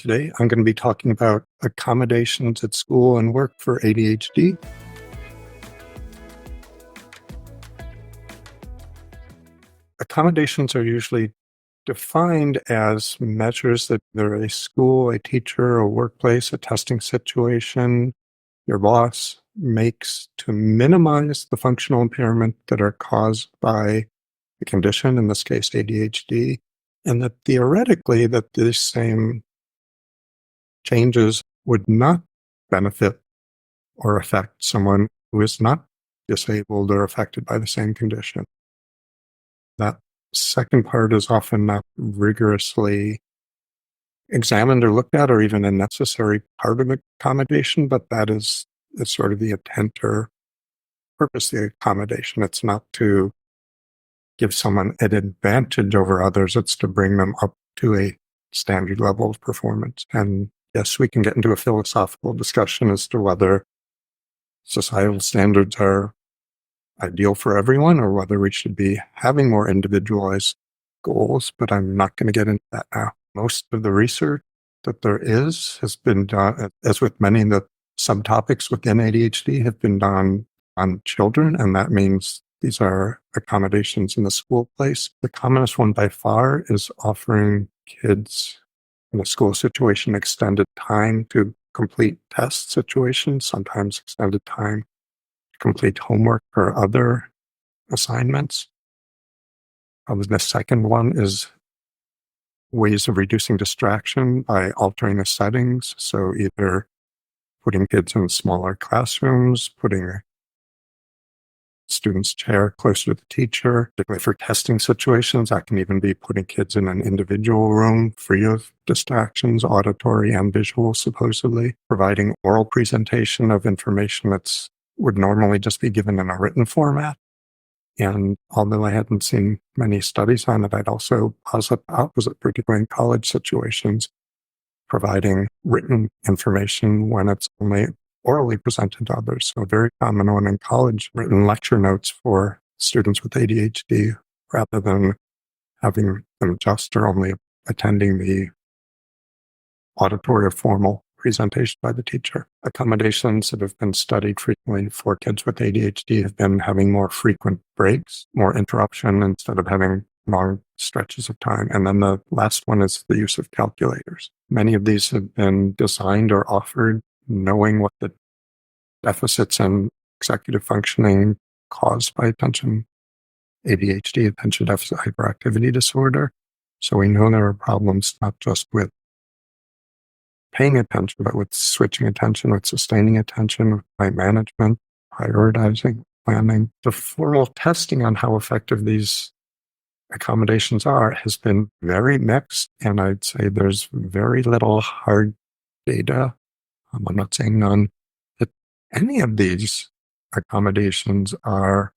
Today, I'm going to be talking about accommodations at school and work for ADHD. Accommodations are usually defined as measures that either a school, a teacher, a workplace, a testing situation, your boss makes to minimize the functional impairment that are caused by the condition, in this case ADHD, and that theoretically that these same changes would not benefit or affect someone who is not disabled or affected by the same condition. That second part is often not rigorously examined or looked at, or even a necessary part of accommodation, but that is sort of the intent or purpose of the accommodation. It's not to give someone an advantage over others, it's to bring them up to a standard level of performance. And yes, we can get into a philosophical discussion as to whether societal standards are ideal for everyone or whether we should be having more individualized goals, but I'm not going to get into that now. Most of the research that there is has been done, as with many of the subtopics within ADHD, have been done on children, and that means these are accommodations in the school place. The commonest one by far is offering kids in a school situation extended time to complete test situations, sometimes extended time to complete homework or other assignments. The second one is ways of reducing distraction by altering the settings. So either putting kids in smaller classrooms, putting a student's chair closer to the teacher, particularly for testing situations. That can even be putting kids in an individual room free of distractions, auditory and visual, supposedly. Providing oral presentation of information that's would normally just be given in a written format. And although I hadn't seen many studies on it, I'd also posit the opposite, particularly in college situations, providing written information when it's only orally presented to others. So a very common one in college, written lecture notes for students with ADHD, rather than having them just or only attending the auditory or formal presentation by the teacher. Accommodations that have been studied frequently for kids with ADHD have been having more frequent breaks, more interruption instead of having long stretches of time. And then the last one is the use of calculators. Many of these have been designed or offered knowing what the deficits in executive functioning caused by attention ADHD, attention deficit hyperactivity disorder. So we know there are problems not just with paying attention, but with switching attention, with sustaining attention, with time management, prioritizing, planning. The formal testing on how effective these accommodations are has been very mixed, and I'd say there's very little hard data. I'm not saying none, that any of these accommodations are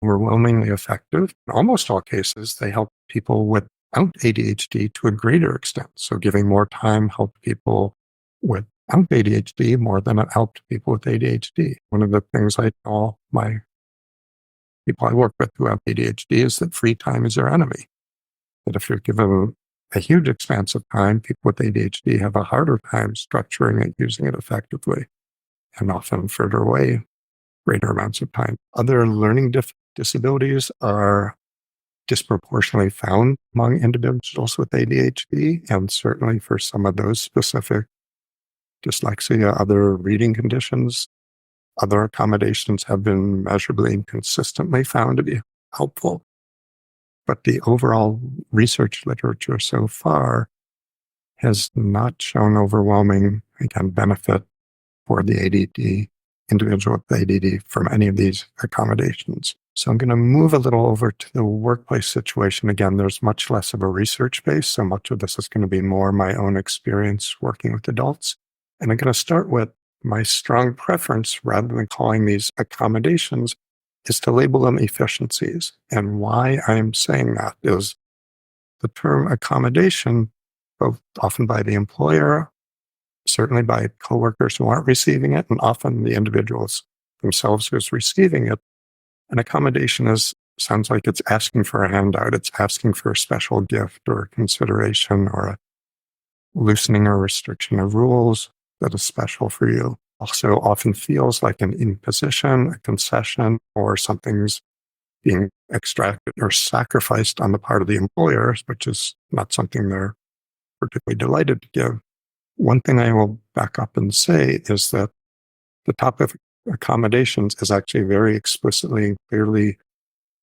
overwhelmingly effective. In almost all cases, they help people without ADHD to a greater extent. So giving more time helped people without ADHD more than it helped people with ADHD. One of the things I tell my people I work with who have ADHD is that free time is their enemy. That if you're given a huge expanse of time, people with ADHD have a harder time structuring and using it effectively, and often further away greater amounts of time. Other learning disabilities are disproportionately found among individuals with ADHD, and certainly for some of those specific dyslexia, other reading conditions, other accommodations have been measurably and consistently found to be helpful. But the overall research literature so far has not shown overwhelming, again, benefit for the ADD, individual with ADD from any of these accommodations. So I'm going to move a little over to the workplace situation. Again, there's much less of a research base, so much of this is going to be more my own experience working with adults. And I'm going to start with my strong preference, rather than calling these accommodations, is to label them efficiencies. And why I'm saying that is the term accommodation, both often by the employer, certainly by coworkers who aren't receiving it, and often the individuals themselves who's receiving it. An accommodation sounds like it's asking for a handout. It's asking for a special gift or consideration or loosening or restriction of rules that is special for you. Also often feels like an imposition, a concession, or something's being extracted or sacrificed on the part of the employers, which is not something they're particularly delighted to give. One thing I will back up and say is that the topic of accommodations is actually very explicitly and clearly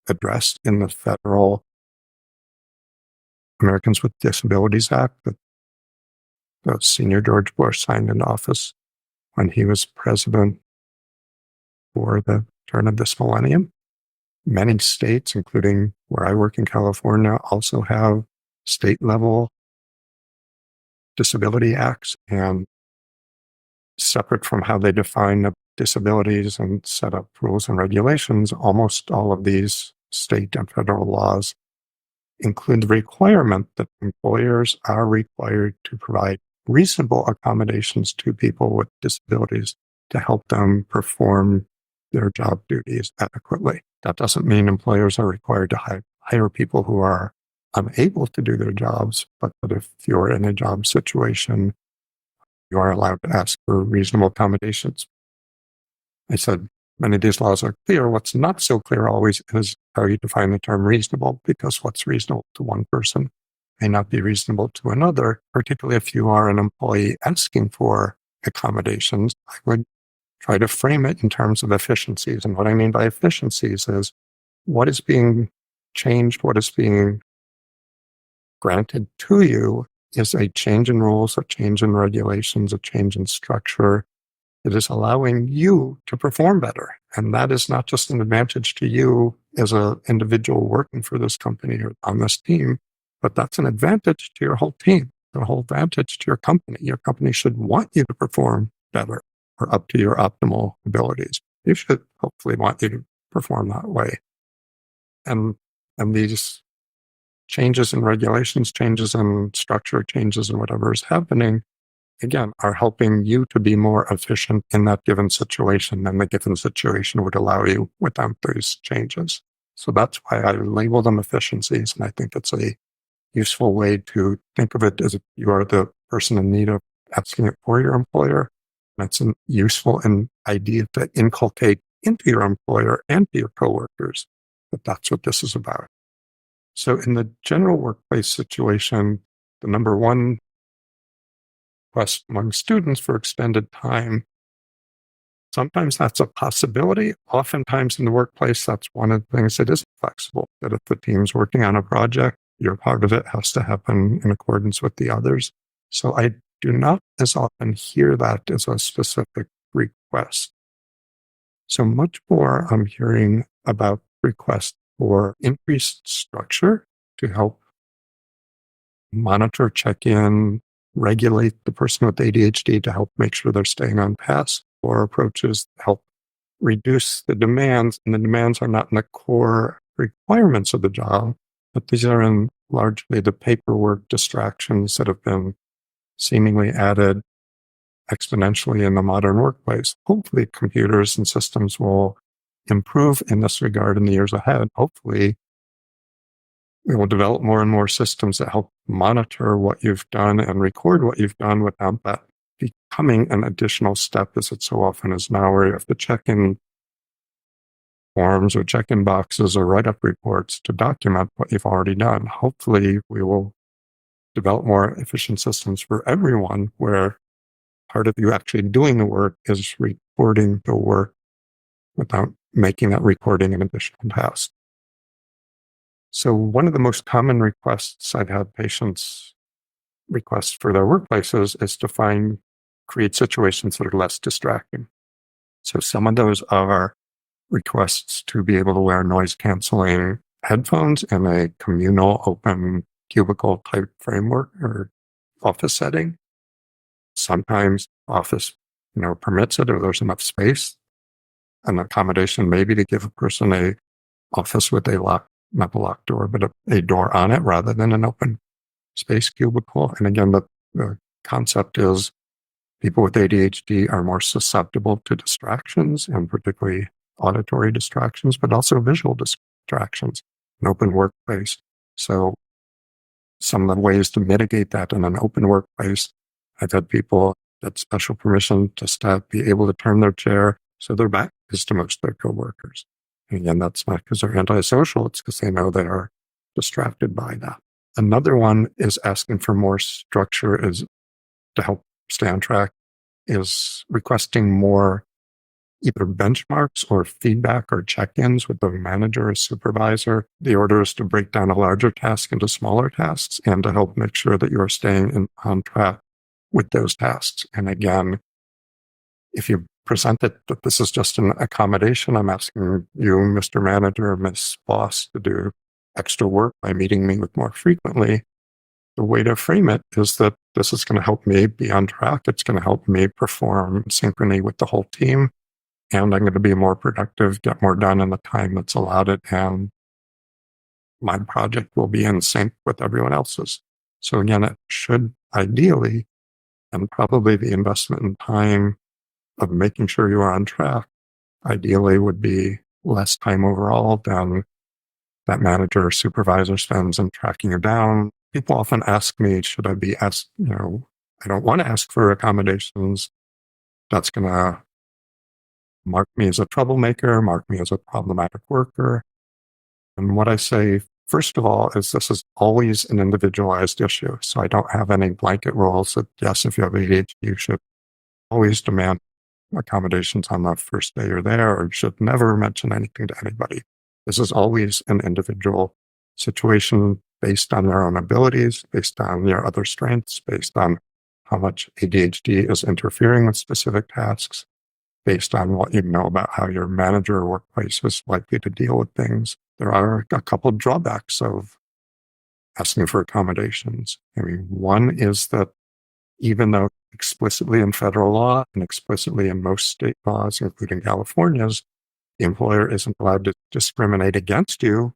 addressed in the federal Americans with Disabilities Act that Senior George Bush signed into office when he was president for the turn of this millennium. Many states, including where I work in California, also have state-level disability acts, and separate from how they define disabilities and set up rules and regulations, almost all of these state and federal laws include the requirement that employers are required to provide reasonable accommodations to people with disabilities to help them perform their job duties adequately. That doesn't mean employers are required to hire people who are unable to do their jobs, but that if you're in a job situation, you are allowed to ask for reasonable accommodations. I said many of these laws are clear. What's not so clear always is how you define the term reasonable, because what's reasonable to one person may not be reasonable to another, particularly if you are an employee asking for accommodations. I would try to frame it in terms of efficiencies. And what I mean by efficiencies is what is being changed, what is being granted to you is a change in rules, a change in regulations, a change in structure that is allowing you to perform better. And that is not just an advantage to you as an individual working for this company or on this team, but that's an advantage to your whole team, a whole advantage to your company. Your company should want you to perform better or up to your optimal abilities. You should hopefully want you to perform that way. And these changes in regulations, changes in structure, changes in whatever is happening, again, are helping you to be more efficient in that given situation than the given situation would allow you without those changes. So that's why I label them efficiencies. And I think it's a useful way to think of it as if you are the person in need of asking it for your employer. That's a useful idea to inculcate into your employer and to your coworkers that that's what this is about. So in the general workplace situation, the number one request among students for extended time, sometimes that's a possibility. Oftentimes in the workplace, that's one of the things that isn't flexible, that if the team's working on a project, your part of it has to happen in accordance with the others. So I do not as often hear that as a specific request. So much more I'm hearing about requests for increased structure to help monitor, check in, regulate the person with ADHD to help make sure they're staying on task, or approaches to help reduce the demands. And the demands are not in the core requirements of the job, but these are in largely the paperwork distractions that have been seemingly added exponentially in the modern workplace. Hopefully computers and systems will improve in this regard in the years ahead. Hopefully we will develop more and more systems that help monitor what you've done and record what you've done without that becoming an additional step, as it so often is now, where you have to check in forms or check in boxes or write up reports to document what you've already done. Hopefully we will develop more efficient systems for everyone where part of you actually doing the work is recording the work without making that recording an additional task. So one of the most common requests I've had patients request for their workplaces is to create situations that are less distracting. So some of those are requests to be able to wear noise canceling headphones in a communal open cubicle type framework or office setting. Sometimes office, permits it, or there's enough space, an accommodation maybe to give a person a office with not a locked door, but a door on it rather than an open space cubicle. And again, the concept is people with ADHD are more susceptible to distractions, and particularly auditory distractions, but also visual distractions, an open workplace. So some of the ways to mitigate that in an open workplace. I've had people get special permission to be able to turn their chair so their back is to most of their coworkers. And again, that's not because they're antisocial, it's because they know they are distracted by that. Another one is asking for more structure is to help stay on track, is requesting more either benchmarks or feedback or check-ins with the manager or supervisor. The order is to break down a larger task into smaller tasks and to help make sure that you are staying on track with those tasks. And again, if you present it that this is just an accommodation, I'm asking you, Mr. Manager, Miss Boss, to do extra work by meeting me with more frequently. The way to frame it is that this is going to help me be on track. It's going to help me perform in synchrony with the whole team. And I'm going to be more productive, get more done in the time that's allotted, and my project will be in sync with everyone else's. So again, it should ideally, and probably the investment in time of making sure you are on track, ideally would be less time overall than that manager or supervisor spends in tracking you down. People often ask me, should I be asked, I don't want to ask for accommodations. That's going to mark me as a troublemaker, mark me as a problematic worker. And what I say, first of all, is this is always an individualized issue. So I don't have any blanket rules that, yes, if you have ADHD, you should always demand accommodations on the first day you're there, or you should never mention anything to anybody. This is always an individual situation based on their own abilities, based on your other strengths, based on how much ADHD is interfering with specific tasks, based on what you know about how your manager or workplace is likely to deal with things. There are a couple of drawbacks of asking for accommodations. I mean, one is that even though explicitly in federal law and explicitly in most state laws, including California's, the employer isn't allowed to discriminate against you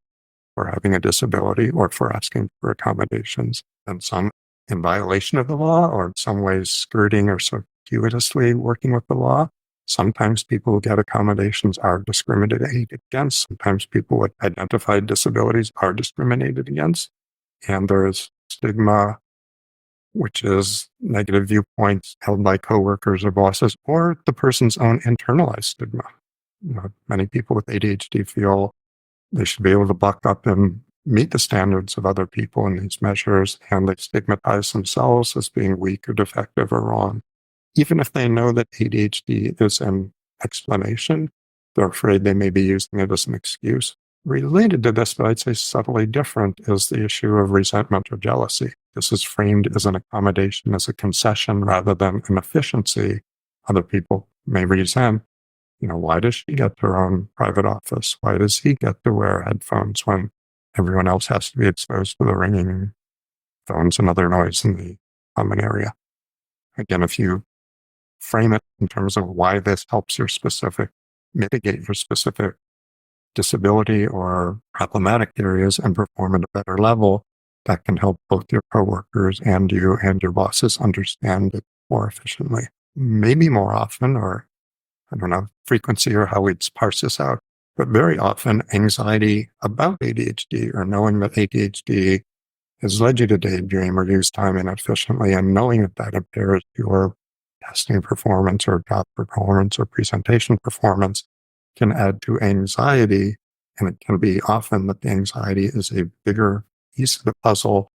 for having a disability or for asking for accommodations, and some in violation of the law or in some ways skirting or circuitously working with the law. Sometimes people who get accommodations are discriminated against. Sometimes people with identified disabilities are discriminated against. And there is stigma, which is negative viewpoints held by coworkers or bosses, or the person's own internalized stigma. Many people with ADHD feel they should be able to buck up and meet the standards of other people in these measures, and they stigmatize themselves as being weak or defective or wrong. Even if they know that ADHD is an explanation, they're afraid they may be using it as an excuse. Related to this, but I'd say subtly different, is the issue of resentment or jealousy. This is framed as an accommodation, as a concession rather than an efficiency. Other people may resent, why does she get her own private office? Why does he get to wear headphones when everyone else has to be exposed to the ringing phones and other noise in the common area? Again, if you frame it in terms of why this helps mitigate your specific disability or problematic areas and perform at a better level, that can help both your coworkers and you and your bosses understand it more efficiently. Maybe more often, or I don't know, frequency or how we'd parse this out, but very often anxiety about ADHD or knowing that ADHD has led you to daydream or use time inefficiently, and knowing that impairs your testing performance or job performance or presentation performance can add to anxiety. And it can be often that the anxiety is a bigger piece of the puzzle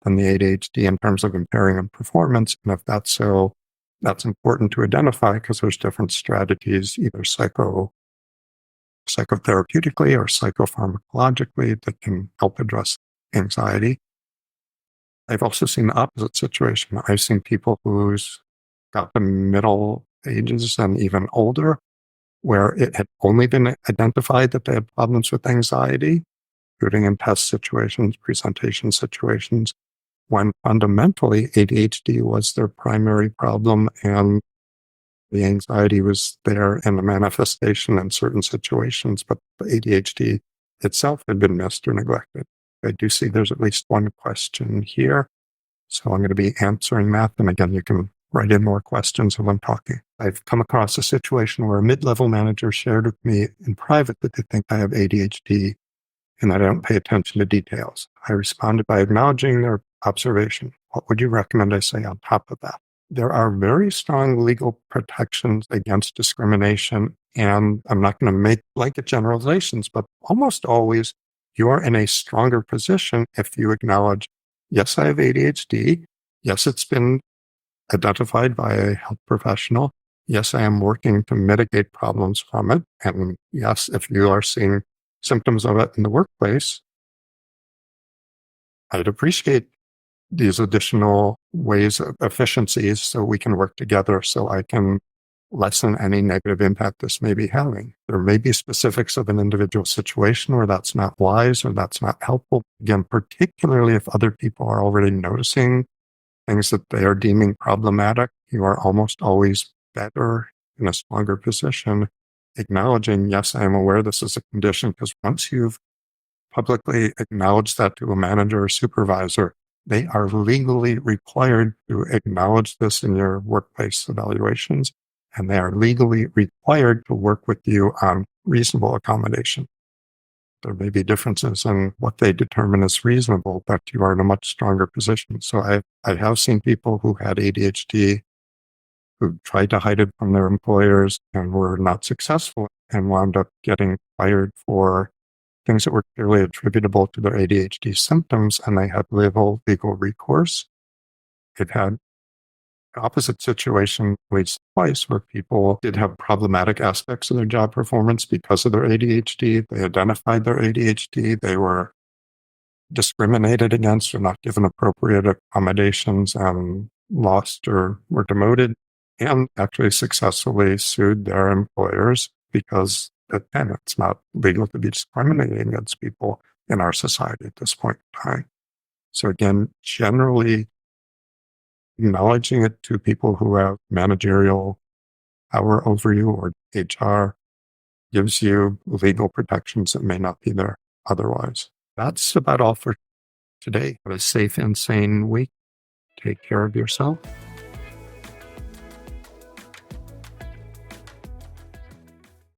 than the ADHD in terms of impairing in performance. And if that's so, that's important to identify because there's different strategies, either psychotherapeutically or psychopharmacologically, that can help address anxiety. I've also seen the opposite situation. I've seen people who's got the middle ages and even older, where it had only been identified that they had problems with anxiety, including in test situations, presentation situations, when fundamentally ADHD was their primary problem and the anxiety was there in the manifestation in certain situations, but the ADHD itself had been missed or neglected. I do see there's at least one question here, so I'm going to be answering that. And again, you can write in more questions when I'm talking. I've come across a situation where a mid-level manager shared with me in private that they think I have ADHD and that I don't pay attention to details. I responded by acknowledging their observation. What would you recommend I say on top of that? There are very strong legal protections against discrimination, and I'm not going to make blanket generalizations, but almost always you are in a stronger position if you acknowledge, yes, I have ADHD. Yes, it's been identified by a health professional. Yes, I am working to mitigate problems from it. And yes, if you are seeing symptoms of it in the workplace, I'd appreciate these additional ways of efficiencies so we can work together so I can lessen any negative impact this may be having. There may be specifics of an individual situation where that's not wise or that's not helpful. Again, particularly if other people are already noticing things that they are deeming problematic, you are almost always better in a stronger position acknowledging, yes, I am aware this is a condition, because once you've publicly acknowledged that to a manager or supervisor, they are legally required to acknowledge this in your workplace evaluations, and they are legally required to work with you on reasonable accommodation. There may be differences in what they determine as reasonable, but you are in a much stronger position. So I have seen people who had ADHD who tried to hide it from their employers and were not successful and wound up getting fired for things that were clearly attributable to their ADHD symptoms, and they had legal recourse. It had the opposite situation at least twice where people did have problematic aspects of their job performance because of their ADHD. They identified their ADHD. They were discriminated against or not given appropriate accommodations and lost or were demoted, and actually successfully sued their employers because, again, it's not legal to be discriminating against people in our society at this point in time. So again, generally acknowledging it to people who have managerial power over you or HR gives you legal protections that may not be there otherwise. That's about all for today. Have a safe and sane week. Take care of yourself.